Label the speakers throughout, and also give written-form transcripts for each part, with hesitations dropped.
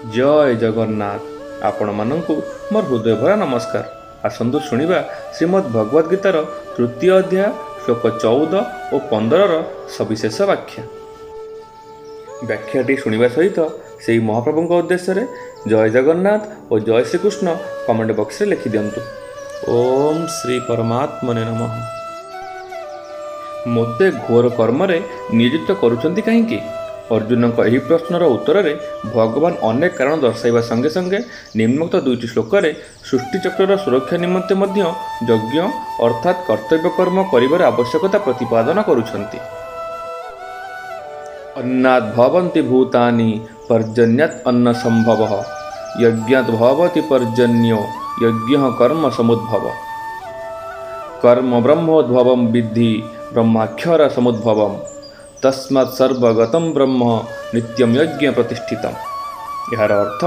Speaker 1: जय जगन्नाथ। आपण मानंकु मोर हृदय भरा नमस्कार। आसंतु शुणिबा श्रीमद् भगवद गीतार तृतीय अध्याय श्लोक 14 और 15 सविशेष व्याख्याटी शुणिबा सहित से महाप्रभु उद्देश्य जय जगन्नाथ और जय श्रीकृष्ण कमेंट बॉक्स रे लिखि दियंतु। ओम श्री परमात्मने नमः। मोते घोर कर्म नियोजित करुछंती कहीं? अर्जुन यही प्रश्नर उत्तर में भगवान अनेक कारण दर्शाइबा संगे संगे निम्नोक्त दुईटी श्लोक सृष्टिचक्र सुरक्षा निमंते यज्ञ अर्थात कर्तव्य कर्म करिबार आवश्यकता प्रतिपादन करुछंती। अन्नात् भवन्ति भूतानि पर्जन्यात् अन्न संभवः यज्ञात् भवति पर्जन्यो यज्ञः कर्म समुद्भव कर्म ब्रह्मोद्भवं विद्धि ब्रह्माक्षर समुद्भवम् तस्मात् सर्वगतं ब्रह्म नित्यम यज्ञ प्रतिष्ठितम्। यार अर्थ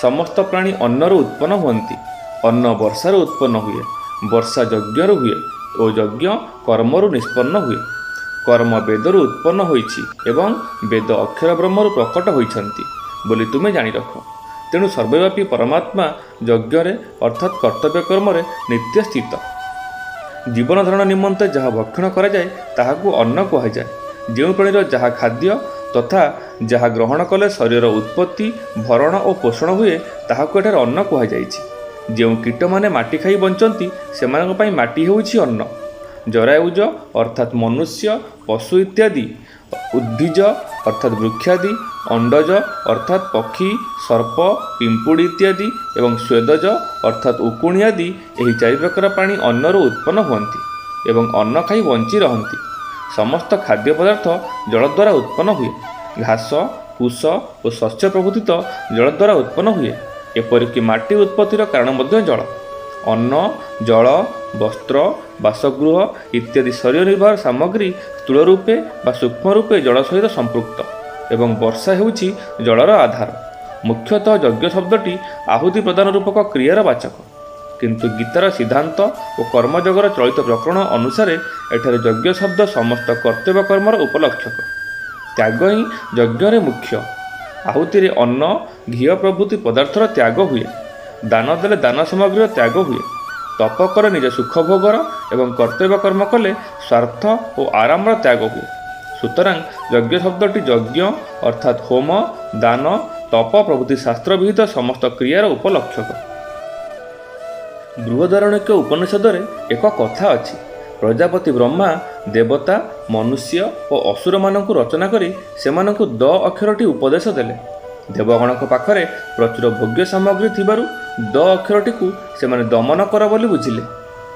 Speaker 1: समस्त प्राणी अन्नरू उत्पन्न हुअन्ति, अन्न वर्षारू उत्पन्न हुए, वर्षा यज्ञरू हुए और यज्ञ कर्मरू निष्पन्न हुए। कर्म वेदरू उत्पन्न होइछि एवं वेद अक्षर ब्रह्मरू प्रकट होइछन्ति बोली तुमे जानि रख। तेणु सर्वव्यापी परमात्मा यज्ञरे अर्थात कर्तव्य कर्मरे नित्य स्थित। जीवन धारण निमंते जहाँ भक्षण करा जाए ताहाकू अन्न कहुए। जो प्राणीर जहाँ खाद्य तथा जहाँ ग्रहण कले शरीर उत्पत्ति भरण और पोषण हुए ताहाकू एठार अन्न कहुई। जो कीट माने माटी खाई बंचती से माटी होउछि अन्न। जरायुज अर्थात मनुष्य पशु इत्यादि, उद्भिज अर्थात वृक्षादि, अंडज अर्थात पक्षी सर्प पिंपुड़ी इत्यादि एवं स्वेदज अर्थात उकुणी आदि यही चारि प्रकार प्राणी अन्नरू उत्पन्न हुअन्ति एवं अन्न खाई बंची रहन्ति। समस्त खाद्य पदार्थ जल द्वारा उत्पन्न हुए। घास कुश और शस्य प्रभृति तो जल द्वारा उत्पन्न हुए। एपरिक माटी उत्पत्तिर कारण मध्य जल। अन्न जल वस्त्र बासगृह इत्यादि शरीर निर्भर सामग्री स्थूल रूपे बा सूक्ष्म रूपे जल सहित संपृक्त एवं वर्षा हेउछि जलर आधार। मुख्यतः यज्ञ शब्दटी आहुति प्रदान रूपक क्रियार वाचक, किंतु गीतार सिद्धांत और कर्मजगर चलित प्रकरण अनुसार एठारे यज्ञ शब्द समस्त कर्तव्य कर्मर उपलक्षक। त्याग ही यज्ञ मुख्य। आहुति अन्न घी प्रभृति पदार्थर त्याग हुए। दान देले दान सामग्री त्याग हुए। तप कर निज सुख भोगर एवं कर्तव्य कर्म कले स्वार्थ और आरामर त्याग हुए। सुतरां यज्ञ शब्दटी यज्ञ अर्थात होम दान तप प्रभृति शास्त्र विहित समस्त क्रियार उपलक्षक। बृहदारण्यक उपनिषद एक कथा अच्छी। प्रजापति ब्रह्मा देवता मनुष्य और असुर मानक रचना करी सेमानंकु द अक्षरटी उपदेश देले। देवगणक पाखरे प्रचुर भोग्य सामग्री थिबारु द अक्षरटी को सेमाने दमन कर बोली बुझिले।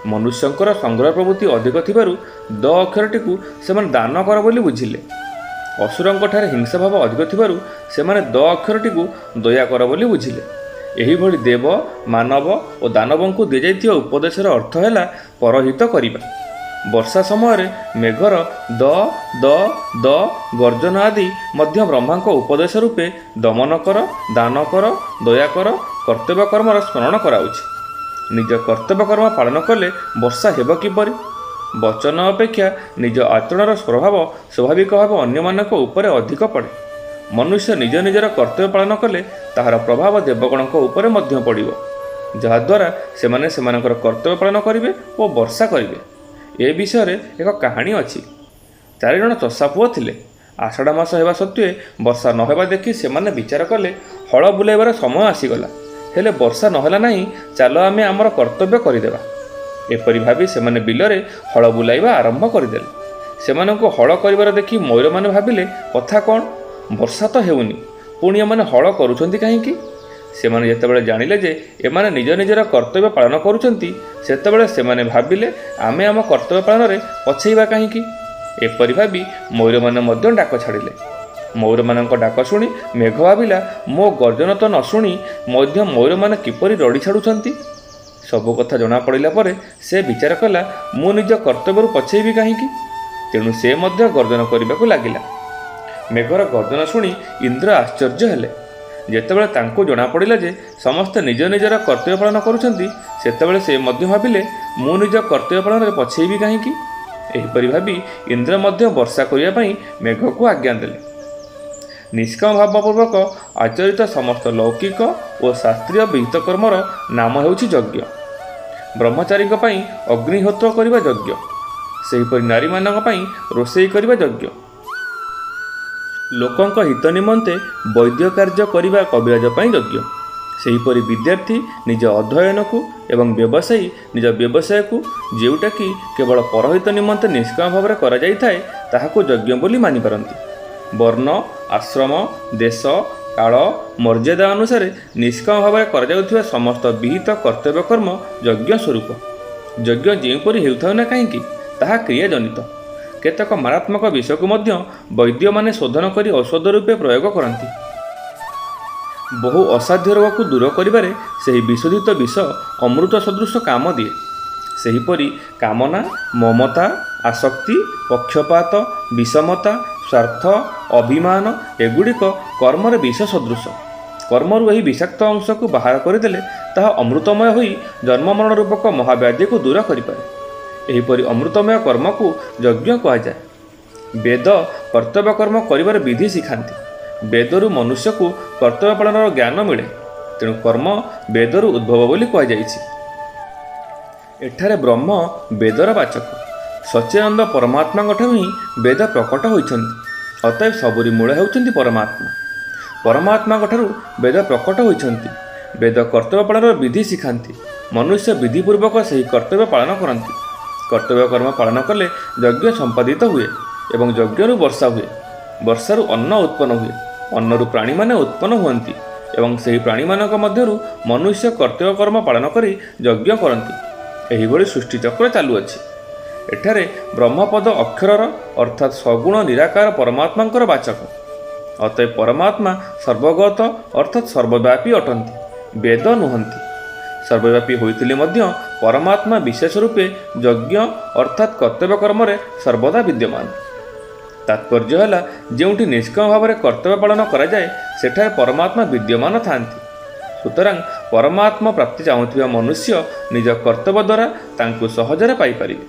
Speaker 1: मनुष्यंकर संग्रह प्रवृत्ति अधिक थिबारु द अक्षरटी को सेमाने दान कर बोली बुझिले। असुरंकठारे हिंसा भाव अधिक थिबारु सेमाने द अक्षरटी को दया कर बोली बुझिले। एही भली देव मानव और दानव को दी जाइथिबा उपदेशर अर्थ है परहित करिबा। वर्षा समय मेघर द द द गर्जन आदि मध्य ब्रह्मा उपदेश रूपे दमन कर दान कर दया कर कर्तव्य कर्मर स्मरण कराउछि। निज कर्तव्य कर्म पालन कले वर्षा हेब किपरि? वचन अपेक्षा निज आचरणर प्रभाव स्वाभाविक भाव अन्य मानक उपरे अधिक पड़े। मनुष्य निज निजर कर्तव्य पालन कले ताहार प्रभाव देवगणक उपरे मध्य पड़िबो, जहाद्वारा सेमाने सेमानकर कर्तव्य पालन करिवे और वर्षा करिवे। ए विषय एक कहानी अछि। 4 जण चषा पुओ थिले। आषाढ़ मास हेबा सत्वे वर्षा नहेबा देखि सेमाने विचार कले हल बुलाइबार समय आसीगला, हेले वर्षा नहेला नहीं, चलो आमे आमर कर्तव्य करिदेबा। एपरि भाबी सेमाने बिलरे हल बुलाइबा आरंभ करिदेले। सेमानंकु हल करिबार देखि मयूर माने भाबिले कथा कोन, वर्षा तो हेउनी पुणी एमाने हल करुछंती काहींकी? सेमाने जेतेबेले जानिले जे एमाने निज निजर कर्तव्य पालन करुछंती सेतेबेले सेमाने भाबिले आमे आम कर्तव्य पालन रे पछेइबा काहींकी? एपरि भाबी मयूर माने मध्य डाक छाड़िले। मयूर मानक डाक शुणी मेघ भाबिला मो गर्जन तो न शुणी मध्य मयूर माने किपरि रड़ी छाड़ुछंती। सबु कथा जना पड़िला परे से विचार कला मु निज कर्तव्यरु पछेइबी काहींकी? तेणु से मध्य गर्जन करिबाकु लागिला। मेघर गर्जन शुणी इंद्र आश्चर्य हेले। जेतेबेले तांको जना पड़िला जे समस्त निज निजर कर्तव्य पालन करुछंती सेतेबेले से मध्य भाबिले मु निज कर्तव्य पालन रे पछेइबी काहींकी? एहिपरि भाबी इंद्र मध्य वर्षा करिया पई मेघ को आज्ञा देले। ନିଷ୍କାମ ଭାବପୂର୍ବକ ଆଚରିତ ସମସ୍ତ ଲୌକିକ ଓ ଶାସ୍ତ୍ରୀୟ ବିହିତ କର୍ମର ନାମ ହେଉଛି ଯଜ୍ଞ। ବ୍ରହ୍ମଚାରୀଙ୍କ ପାଇଁ ଅଗ୍ନିହୋତ୍ର କରିବା ଯଜ୍ଞ, ସେହିପରି ନାରୀମାନଙ୍କ ପାଇଁ ରୋଷେଇ କରିବା ଯଜ୍ଞ, ଲୋକଙ୍କ ହିତ ନିମନ୍ତେ ବୈଦ୍ୟ କାର୍ଯ୍ୟ କରିବା କବିରାଜ ପାଇଁ ଯଜ୍ଞ, ସେହିପରି ବିଦ୍ୟାର୍ଥୀ ନିଜ ଅଧ୍ୟୟନକୁ ଏବଂ ବ୍ୟବସାୟୀ ନିଜ ବ୍ୟବସାୟକୁ ଯେଉଁଟାକି କେବଳ ପରହିତ ନିମନ୍ତେ ନିଷ୍କାମ ଭାବରେ କରାଯାଇଥାଏ ତାହାକୁ ଯଜ୍ଞ ବୋଲି ମାନିପାରନ୍ତି। ବର୍ଣ୍ଣ, ଆଶ୍ରମ, ଦେଶ, କାଳ, ମର୍ଯ୍ୟାଦା ଅନୁସାରେ ନିଷ୍କାମ ଭାବରେ କରାଯାଉଥିବା ସମସ୍ତ ବିହିତ କର୍ତ୍ତବ୍ୟ କର୍ମ ଯଜ୍ଞ ସ୍ୱରୂପ। ଯଜ୍ଞ ଯେଉଁପରି ହେଉଥାଉ ନା କାହିଁକି ତାହା କ୍ରିୟାଜନିତ। କେତେକ ମାରାତ୍ମକ ବିଷକୁ ମଧ୍ୟ ବୈଦ୍ୟମାନେ ଶୋଧନ କରି ଔଷଧ ରୂପେ ପ୍ରୟୋଗ କରନ୍ତି। ବହୁ ଅସାଧ୍ୟ ରୋଗକୁ ଦୂର କରିବାରେ ସେହି ବିଶୋଧିତ ବିଷ ଅମୃତ ସଦୃଶ କାମ ଦିଏ। ସେହିପରି କାମନା, ମମତା, ଆସକ୍ତି, ପକ୍ଷପାତ, ବିଷମତା, ସ୍ୱାର୍ଥ, ଅଭିମାନ ଏଗୁଡ଼ିକ କର୍ମର ବିଷ ସଦୃଶ। କର୍ମରୁ ଏହି ବିଷାକ୍ତ ଅଂଶକୁ ବାହାର କରିଦେଲେ ତାହା ଅମୃତମୟ ହୋଇ ଜନ୍ମମରଣ ରୂପକ ମହାବ୍ୟାଧିକୁ ଦୂର କରିପାରେ। ଏହିପରି ଅମୃତମୟ କର୍ମକୁ ଯଜ୍ଞ କୁହାଯାଏ। ବେଦ କର୍ତ୍ତବ୍ୟ କର୍ମ କରିବାର ବିଧି ଶିଖାନ୍ତି। ବେଦରୁ ମନୁଷ୍ୟକୁ କର୍ତ୍ତବ୍ୟ ପାଳନର ଜ୍ଞାନ ମିଳେ, ତେଣୁ କର୍ମ ବେଦରୁ ଉଦ୍ଭବ ବୋଲି କୁହାଯାଇଛି। ଏଠାରେ ବ୍ରହ୍ମ ବେଦର ବାଚକ। ସଚ୍ଚିଦାନନ୍ଦ ପରମାତ୍ମାଙ୍କଠାରୁ ହିଁ ବେଦ ପ୍ରକଟ ହୋଇଛନ୍ତି। ଅତଏବ ସବୁରି ମୂଳ ହେଉଛନ୍ତି ପରମାତ୍ମା। ପରମାତ୍ମାଙ୍କଠାରୁ ବେଦ ପ୍ରକଟ ହୋଇଛନ୍ତି। ବେଦ କର୍ତ୍ତବ୍ୟ ପାଳନର ବିଧି ଶିଖାନ୍ତି। ମନୁଷ୍ୟ ବିଧିପୂର୍ବକ ସେହି କର୍ତ୍ତବ୍ୟ ପାଳନ କରନ୍ତି। କର୍ତ୍ତବ୍ୟ କର୍ମ ପାଳନ କଲେ ଯଜ୍ଞ ସମ୍ପାଦିତ ହୁଏ ଏବଂ ଯଜ୍ଞରୁ ବର୍ଷା ହୁଏ। ବର୍ଷାରୁ ଅନ୍ନ ଉତ୍ପନ୍ନ ହୁଏ। ଅନ୍ନରୁ ପ୍ରାଣୀମାନେ ଉତ୍ପନ୍ନ ହୁଅନ୍ତି ଏବଂ ସେହି ପ୍ରାଣୀମାନଙ୍କ ମଧ୍ୟରୁ ମନୁଷ୍ୟ କର୍ତ୍ତବ୍ୟ କର୍ମ ପାଳନ କରି ଯଜ୍ଞ କରନ୍ତି। ଏହିଭଳି ସୃଷ୍ଟିଚକ୍ର ଚାଲୁଅଛି। ଏଠାରେ ବ୍ରହ୍ମପଦ ଅକ୍ଷରର ଅର୍ଥାତ୍ ସଗୁଣ ନିରାକାର ପରମାତ୍ମାଙ୍କର ବାଚକ। ଅତଏବ ପରମାତ୍ମା ସର୍ବଗତ ଅର୍ଥାତ୍ ସର୍ବବ୍ୟାପୀ ଅଟନ୍ତି, ବେଦ ନୁହନ୍ତି। ସର୍ବବ୍ୟାପୀ ହୋଇଥିଲେ ମଧ୍ୟ ପରମାତ୍ମା ବିଶେଷ ରୂପେ ଯଜ୍ଞ ଅର୍ଥାତ୍ କର୍ତ୍ତବ୍ୟ କର୍ମରେ ସର୍ବଦା ବିଦ୍ୟମାନ। ତାତ୍ପର୍ଯ୍ୟ ହେଲା, ଯେଉଁଠି ନିଷ୍କାମ ଭାବରେ କର୍ତ୍ତବ୍ୟ ପାଳନ କରାଯାଏ ସେଠାରେ ପରମାତ୍ମା ବିଦ୍ୟମାନ ଥାନ୍ତି। ସୁତରାଂ ପରମାତ୍ମା ପ୍ରାପ୍ତି ଚାହୁଁଥିବା ମନୁଷ୍ୟ ନିଜ କର୍ତ୍ତବ୍ୟ ଦ୍ୱାରା ତାଙ୍କୁ ସହଜରେ ପାଇପାରିବେ।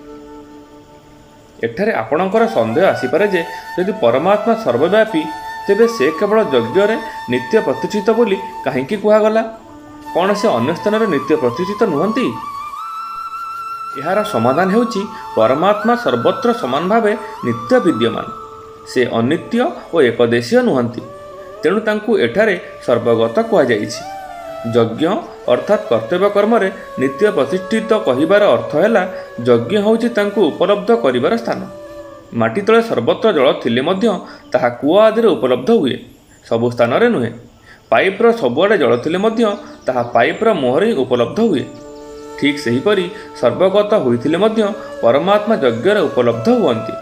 Speaker 1: ଏଠାରେ ଆପଣଙ୍କର ସନ୍ଦେହ ଆସିପାରେ ଯେ ଯଦି ପରମାତ୍ମା ସର୍ବବ୍ୟାପୀ ତେବେ ସେ କେବଳ ଯଜ୍ଞରେ ନିତ୍ୟ ପ୍ରତିଷ୍ଠିତ ବୋଲି କାହିଁକି କୁହାଗଲା? କ'ଣ ସେ ଅନ୍ୟ ସ୍ଥାନରେ ନିତ୍ୟ ପ୍ରତିଷ୍ଠିତ ନୁହନ୍ତି? ଏହାର ସମାଧାନ ହେଉଛି ପରମାତ୍ମା ସର୍ବତ୍ର ସମାନ ଭାବେ ନିତ୍ୟ ବିଦ୍ୟମାନ। ସେ ଅନିତ୍ୟ ଓ ଏକଦେଶୀୟ ନୁହନ୍ତି, ତେଣୁ ତାଙ୍କୁ ଏଠାରେ ସର୍ବଗତ କୁହାଯାଇଛି। ଯଜ୍ଞ ଅର୍ଥାତ୍ କର୍ତ୍ତବ୍ୟ କର୍ମରେ ନିତ୍ୟ ପ୍ରତିଷ୍ଠିତ କହିବାର ଅର୍ଥ ହେଲା ଯଜ୍ଞ ହେଉଛି ତାଙ୍କୁ ଉପଲବ୍ଧ କରିବାର ସ୍ଥାନ। ମାଟି ତଳେ ସର୍ବତ୍ର ଜଳ ଥିଲେ ମଧ୍ୟ ତାହା କୂଅ ଆଦିରେ ଉପଲବ୍ଧ ହୁଏ, ସବୁ ସ୍ଥାନରେ ନୁହେଁ। ପାଇପ୍ର ସବୁଆଡ଼େ ଜଳ ଥିଲେ ମଧ୍ୟ ତାହା ପାଇପ୍ର ମୁହଁରେ ହିଁ ଉପଲବ୍ଧ ହୁଏ। ଠିକ୍ ସେହିପରି ସର୍ବଗତ ହୋଇଥିଲେ ମଧ୍ୟ ପରମାତ୍ମା ଯଜ୍ଞରେ ଉପଲବ୍ଧ ହୁଅନ୍ତି।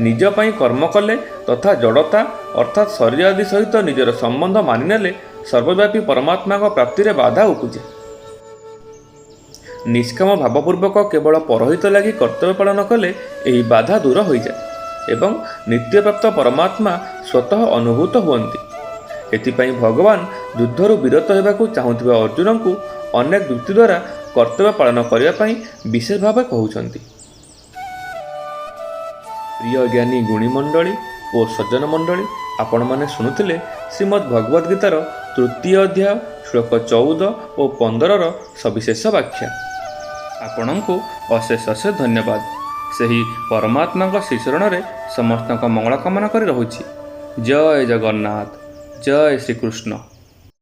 Speaker 1: ନିଜ ପାଇଁ କର୍ମ କଲେ ତଥା ଜଡ଼ତା ଅର୍ଥାତ୍ ଶରୀର ଆଦି ସହିତ ନିଜର ସମ୍ବନ୍ଧ ମାନିନେଲେ ସର୍ବବ୍ୟାପୀ ପରମାତ୍ମାଙ୍କ ପ୍ରାପ୍ତିରେ ବାଧା ଉପୁଜେ। ନିଷ୍କାମ ଭାବପୂର୍ବକ କେବଳ ପରହିତ ଲାଗି କର୍ତ୍ତବ୍ୟ ପାଳନ କଲେ ଏହି ବାଧା ଦୂର ହୋଇଯାଏ ଏବଂ ନିତ୍ୟପ୍ରାପ୍ତ ପରମାତ୍ମା ସ୍ୱତଃ ଅନୁଭୂତ ହୁଅନ୍ତି। ଏଥିପାଇଁ ଭଗବାନ ଯୁଦ୍ଧରୁ ବିରତ ହେବାକୁ ଚାହୁଁଥିବା ଅର୍ଜୁନଙ୍କୁ ଅନେକ ଯୁକ୍ତି ଦ୍ୱାରା କର୍ତ୍ତବ୍ୟ ପାଳନ କରିବା ପାଇଁ ବିଶେଷ ଭାବେ କହୁଛନ୍ତି। ପ୍ରିୟ ଜ୍ଞାନୀ ଗୁଣୀ ମଣ୍ଡଳୀ ଓ ସଜ୍ଜନ ମଣ୍ଡଳୀ, ଆପଣମାନେ ଶୁଣୁଥିଲେ ଶ୍ରୀମଦ୍ ଭଗବଦ୍ ଗୀତାର ତୃତୀୟ ଅଧ୍ୟାୟ ଶ୍ଲୋକ 14 ଓ 15ର ସବିଶେଷ ବ୍ୟାଖ୍ୟା। ଆପଣଙ୍କୁ ଅଶେଷ ଅଶେଷ ଧନ୍ୟବାଦ। ସେହି ପରମାତ୍ମାଙ୍କ ଶ୍ରୀଚରଣରେ ସମସ୍ତଙ୍କ ମଙ୍ଗଳ କାମନା କରି ରହୁଛି। ଜୟ ଜଗନ୍ନାଥ, ଜୟ ଶ୍ରୀକୃଷ୍ଣ।